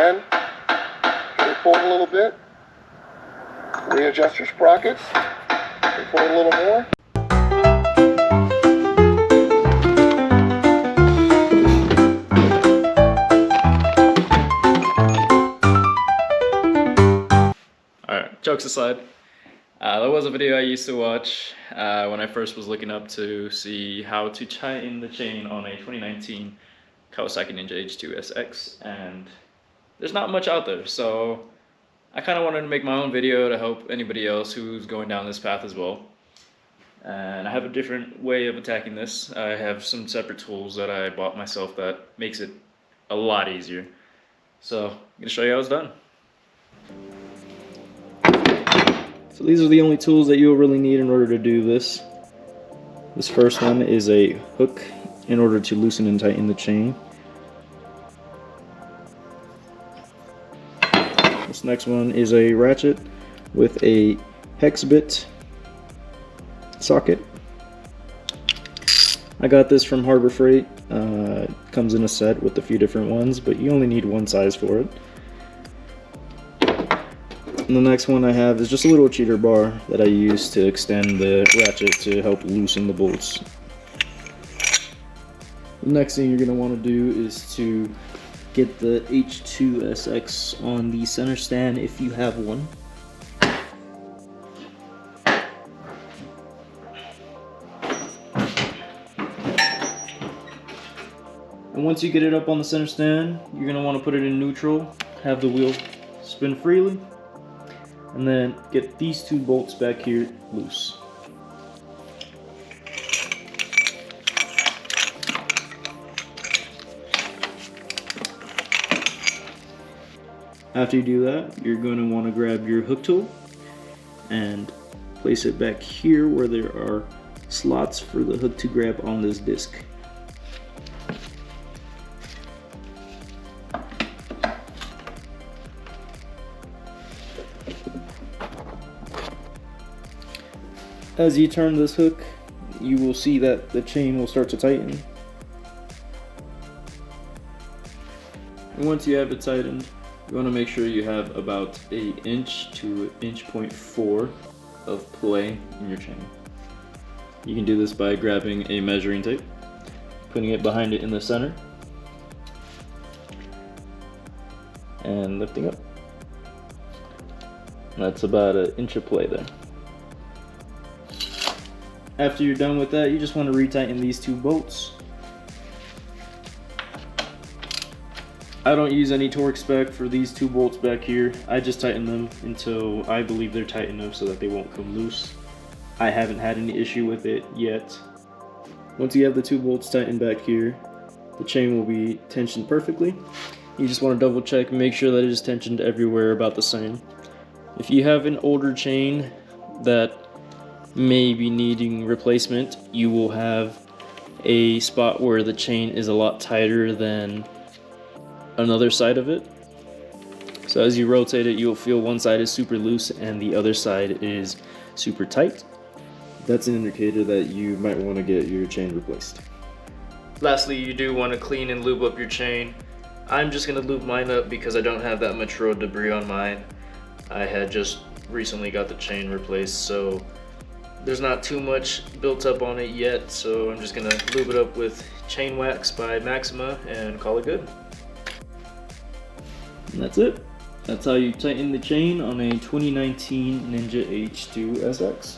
again. Get it pulled a little bit. Readjust your sprockets. Pull it a little more. Alright, jokes aside, that was a video I used to watch when I first was looking up to see how to tighten the chain on a 2019 Kawasaki Ninja H2 SX, and there's not much out there, so I kind of wanted to make my own video to help anybody else who's going down this path as well. And I have a different way of attacking this. I have some separate tools that I bought myself that makes it a lot easier. So I'm going to show you how it's done. So these are the only tools that you'll really need in order to do this. This first one is a hook in order to loosen and tighten the chain. This next one is a ratchet with a hex bit socket. I got this from Harbor Freight. It comes in a set with a few different ones, but you only need one size for it. And the next one I have is just a little cheater bar that I use to extend the ratchet to help loosen the bolts. The next thing you're going to want to do is to get the H2 SX on the center stand if you have one. And once you get it up on the center stand, you're going to want to put it in neutral, have the wheel spin freely, and then get these two bolts back here loose. After you do that, you're going to want to grab your hook tool and place it back here where there are slots for the hook to grab on this disc. As you turn this hook, you will see that the chain will start to tighten. And once you have it tightened, you want to make sure you have about an inch to 1.4 inches of play in your chain. You can do this by grabbing a measuring tape, putting it behind it in the center, and lifting up. That's about an inch of play there. After you're done with that, you just want to retighten these two bolts. I don't use any torque spec for these two bolts back here. I just tighten them until I believe they're tight enough so that they won't come loose. I haven't had any issue with it yet. Once you have the two bolts tightened back here, the chain will be tensioned perfectly. You just want to double check and make sure that it is tensioned everywhere about the same. If you have an older chain that may be needing replacement, you will have a spot where the chain is a lot tighter than another side of it. So as you rotate it, you'll feel one side is super loose and the other side is super tight. That's an indicator that you might want to get your chain replaced. Lastly, you do want to clean and lube up your chain. I'm just going to lube mine up because I don't have that much road debris on mine. I had just recently got the chain replaced, so there's not too much built up on it yet, so I'm just going to lube it up with Chain Wax by Maxima and call it good. And that's it. That's how you tighten the chain on a 2019 Ninja H2 SX.